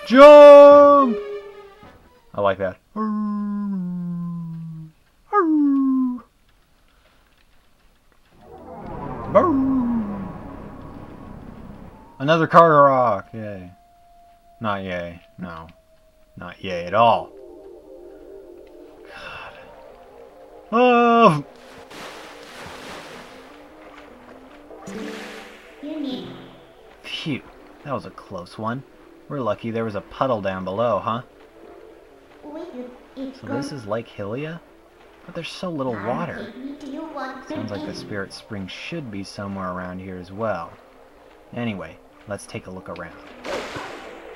Jump! I like that. Another Carter Rock! Yay. Not yay. No. Not yay at all. God. Oh! Phew. That was a close one. We're lucky there was a puddle down below, huh? So this is Lake Hylia? But there's so little water. Sounds like the Spirit Spring should be somewhere around here as well. Anyway, let's take a look around.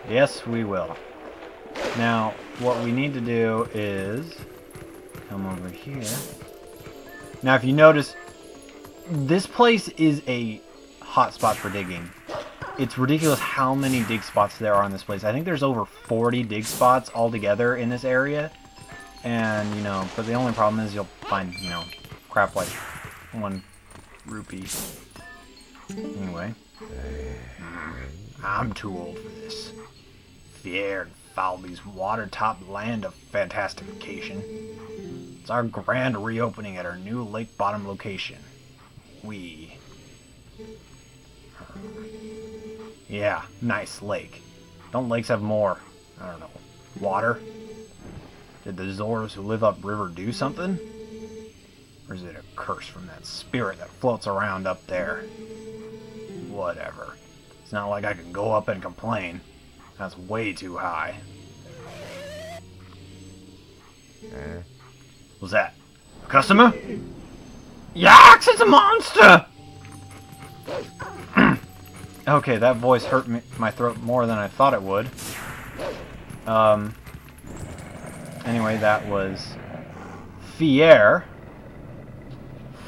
Yes, we will. Now, what we need to do is come over here. Now, if you notice, this place is a hotspot for digging. It's ridiculous how many dig spots there are in this place. I think there's over 40 dig spots altogether in this area. And, you know, but the only problem is you'll find, you know, crap like 1 rupee. Anyway. I'm too old for this. Fier and Falby's water-top land of fantastification. It's our grand reopening at our new lake bottom location. Yeah, nice lake. Don't lakes have more, I don't know, water? Did the Zoras who live upriver do something? Or is it a curse from that spirit that floats around up there? Whatever. It's not like I can go up and complain. That's way too high. What's that? A customer? Yaks! It's a monster! Okay, that voice hurt my throat more than I thought it would. Anyway, that was Fier.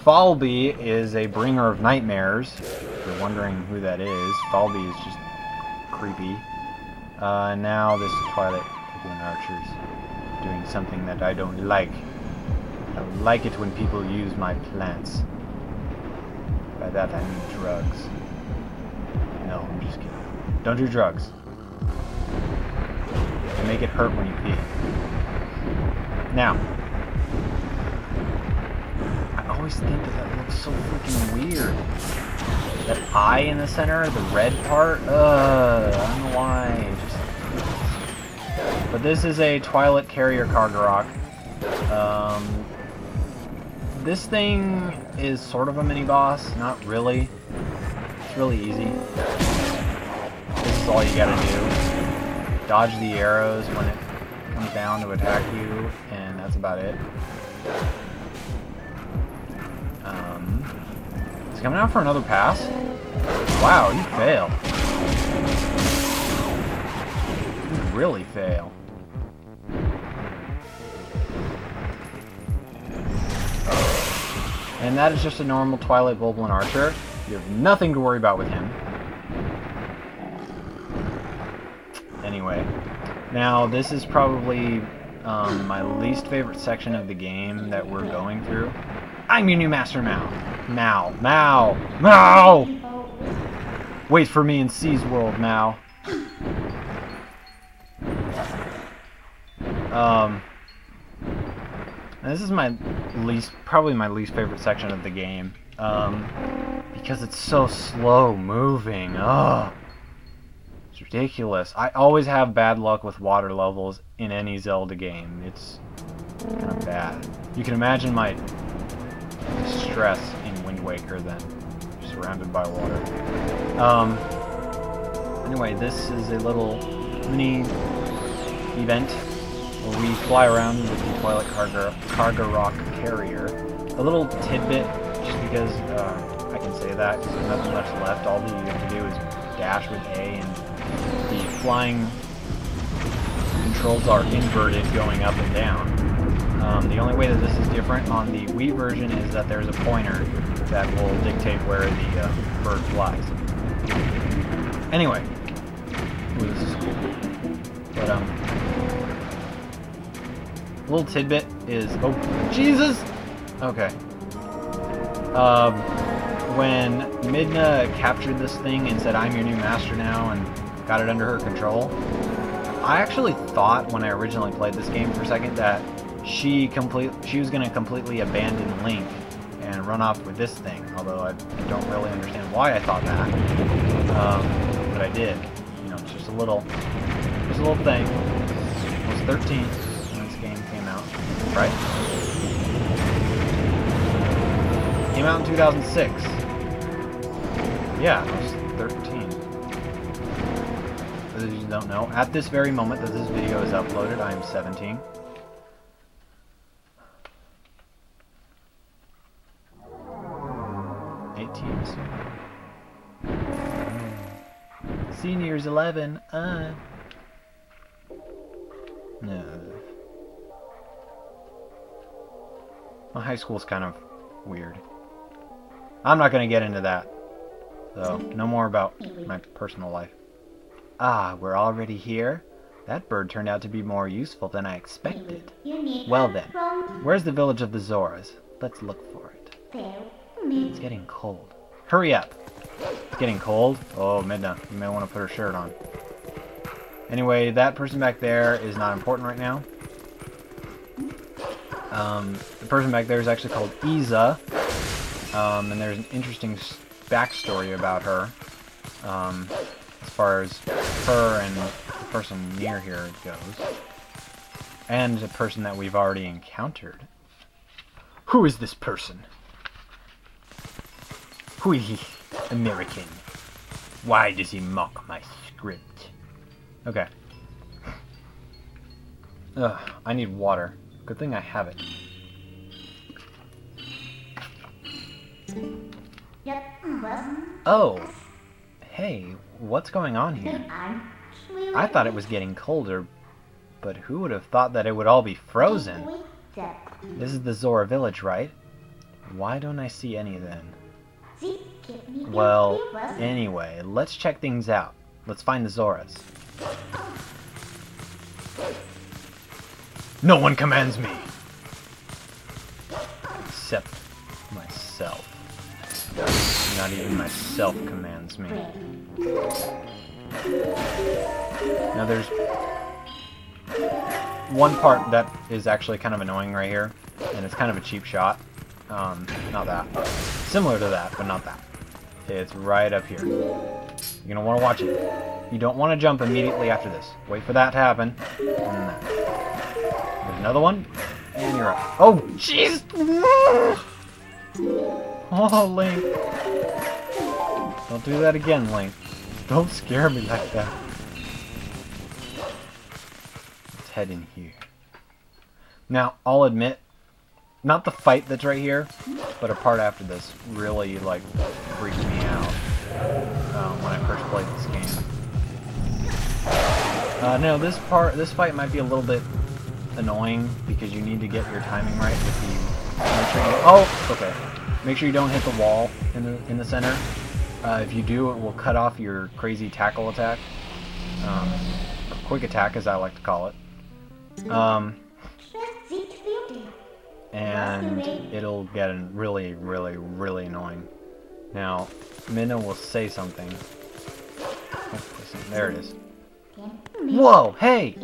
Falby is a bringer of nightmares. If you're wondering who that is, Falby is just creepy. Now this is Twilight Archers doing something that I don't like. I don't like it when people use my plants. By that I mean drugs. No, I'm just kidding. Don't do drugs. They make it hurt when you pee. Now, I always think that looks so freaking weird. That eye in the center, the red part, I don't know why. But this is a Twilight Carrier Cargarok. This thing is sort of a mini-boss, not really. It's really easy. This is all you gotta do. Dodge the arrows when it comes down to attack you, and that's about it. He's coming out for another pass? Wow, you fail. You really fail. And that is just a normal Twilight Bulblin Archer. You have nothing to worry about with him. Anyway, now this is probably my least favorite section of the game that we're going through. I'm your new master now. Mao! Wait for me in C's world, Mao. This is probably my least favorite section of the game. Because it's so slow moving. Ugh. It's ridiculous. I always have bad luck with water levels in any Zelda game. It's kind of bad. You can imagine my stress in Wind Waker then, surrounded by water. Anyway, this is a little mini event where we fly around with the Twilight Cargarok Carrier. A little tidbit, just because I can say that, because there's nothing much left. All that you have to do is dash with A, and the flying controls are inverted going up and down. The only way that this is different on the Wii version is that there's a pointer that will dictate where the bird flies. Anyway, ooh, this is cool. But a little tidbit is, oh Jesus! Okay. When Midna captured this thing and said, "I'm your new master now," and got it under her control, I actually thought when I originally played this game for a second that she was going to completely abandon Link and run off with this thing, although I don't really understand why I thought that. But I did. You know, it's just a little thing. I was 13 when this game came out, right? Came out in 2006. Yeah, I was 13. For those of you who don't know, at this very moment that this video is uploaded, I am 17. Senior's 11. No. Well, high school's kind of weird. I'm not going to get into that. So, no more about my personal life. Ah, we're already here? That bird turned out to be more useful than I expected. Well then, where's the village of the Zoras? Let's look for it. It's getting cold. Hurry up! It's getting cold. Oh, Midna, you may want to put her shirt on. Anyway, that person back there is not important right now. The person back there is actually called Iza. And there's an interesting backstory about her. As far as her and the person near here goes. And a person that we've already encountered. Who is this person? Who is he? American. Why does he mock my script? Okay. Ugh, I need water. Good thing I have it. Oh! Hey, what's going on here? I thought it was getting colder, but who would have thought that it would all be frozen? This is the Zora village, right? Why don't I see any then? Well, anyway, let's check things out. Let's find the Zoras. No one commands me! Except myself. Not even myself commands me. Now there's one part that is actually kind of annoying right here, and it's kind of a cheap shot. Not that. Similar to that, but not that. It's right up here. You're gonna want to watch it. You don't want to jump immediately after this. Wait for that to happen. And that. There's another one, and you're up. Oh, jeez! Oh, Link. Don't do that again, Link. Don't scare me like that. Let's head in here. Now, I'll admit, not the fight that's right here, but a part after this really, like, freaked me out when I first played this game. No, this fight might be a little bit annoying because you need to get your timing right with the... Oh, okay. Make sure you don't hit the wall in the center. If you do, it will cut off your crazy tackle attack. Or quick attack, as I like to call it. And it'll get really, really, really annoying. Now, Minna will say something. Oh, there it is. Whoa! Hey!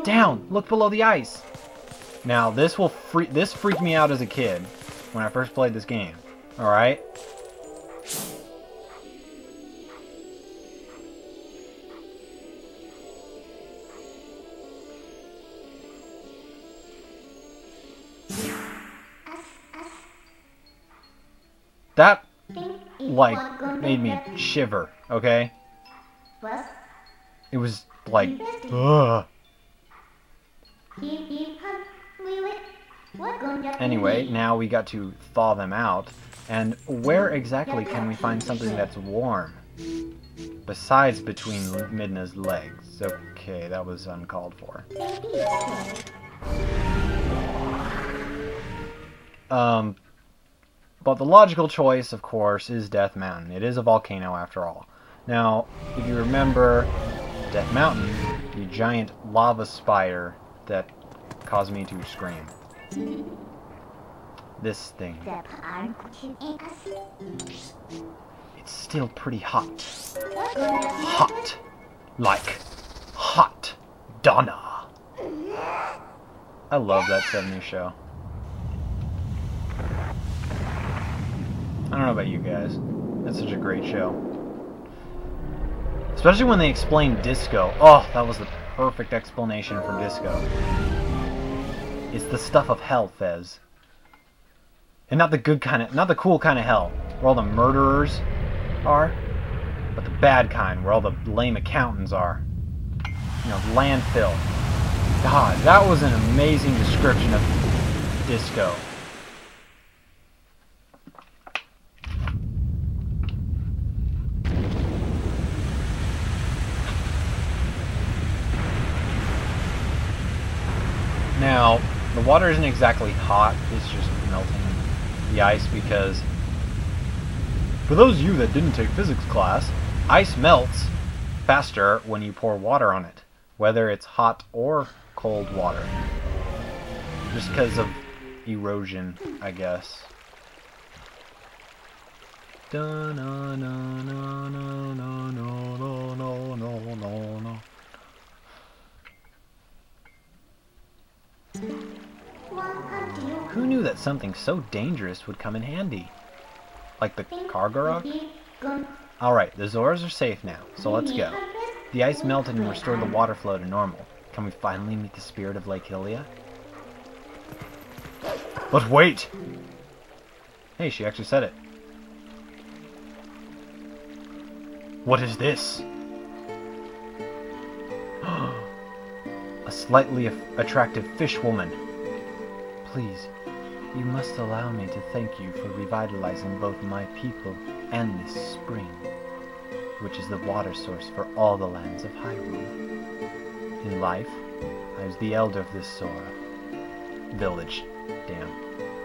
Down! Look below the ice! Now, this freaked me out as a kid when I first played this game. Alright? That, like, made me shiver, okay? It was like, ugh. Anyway, now we got to thaw them out. And where exactly can we find something that's warm? Besides between Midna's legs. Okay, that was uncalled for. But the logical choice, of course, is Death Mountain. It is a volcano, after all. Now, if you remember Death Mountain, the giant lava spire that caused me to scream. This thing. It's still pretty hot. Hot. Like, hot. Donna. I love that 70s show. I don't know about you guys. That's such a great show. Especially when they explain disco. Oh, that was the perfect explanation for disco. It's the stuff of hell, Fez. And not the good kind of, not the cool kind of hell, where all the murderers are, but the bad kind, where all the lame accountants are. You know, landfill. God, that was an amazing description of disco. Now, the water isn't exactly hot, it's just melting the ice because, for those of you that didn't take physics class, ice melts faster when you pour water on it, whether it's hot or cold water. Just because of erosion, I guess. Who knew that something so dangerous would come in handy? Like the Kargarok? Alright, the Zoras are safe now, so let's go. The ice melted and restored the water flow to normal. Can we finally meet the spirit of Lake Hylia? But wait! Hey, she actually said it. What is this? A slightly attractive fish woman. Please, you must allow me to thank you for revitalizing both my people and this spring, which is the water source for all the lands of Hyrule. In life, I was the elder of this Zora village,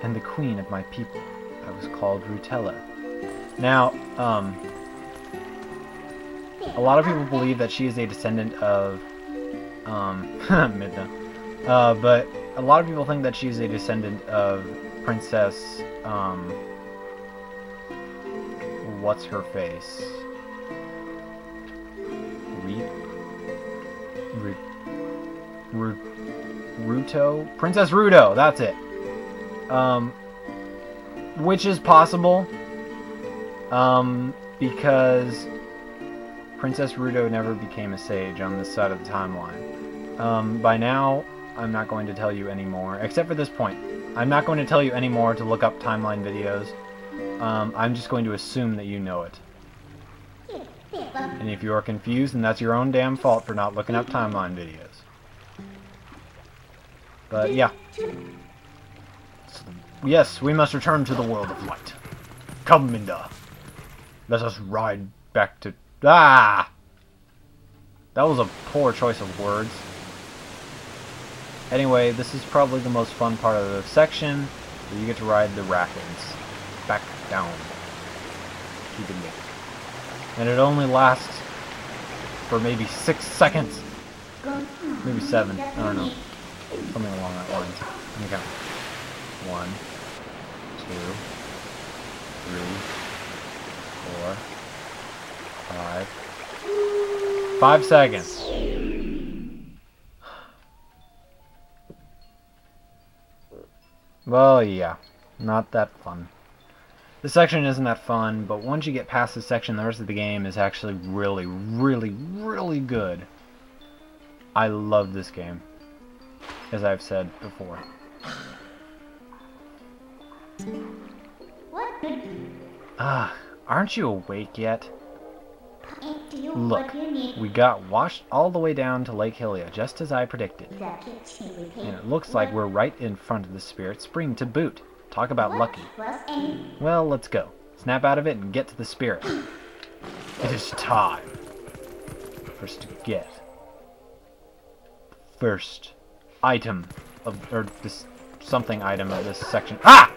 and the queen of my people. I was called Rutella. Now, a lot of people believe that she is a descendant of, Midna. But a lot of people think that she's a descendant of Princess, what's her face? Ruto? Princess Ruto, that's it. Which is possible, because Princess Ruto never became a sage on this side of the timeline. By now, I'm not going to tell you anymore, except for this point. I'm not going to tell you anymore to look up timeline videos. I'm just going to assume that you know it. And if you are confused, then that's your own damn fault for not looking up timeline videos. But yeah. Yes, we must return to the world of light. Come, Minda. Let us ride back to... Ah! That was a poor choice of words. Anyway, this is probably the most fun part of the section, where you get to ride the rapids. Back down. Keep it moving. And it only lasts for maybe 6 seconds. Maybe 7. I don't know. Something along that line. Let me count. 1, 2, 3, 4, 5. 5 seconds. Well, yeah. Not that fun. This section isn't that fun, but once you get past this section, the rest of the game is actually really, really, really good. I love this game, as I've said before. Ah, aren't you awake yet? Look, we got washed all the way down to Lake Hylia, just as I predicted. And it looks like we're right in front of the Spirit Spring to boot. Talk about lucky. Well, let's go. Snap out of it and get to the Spirit. It is time for us to get the first item of, or this something item of this section. Ah!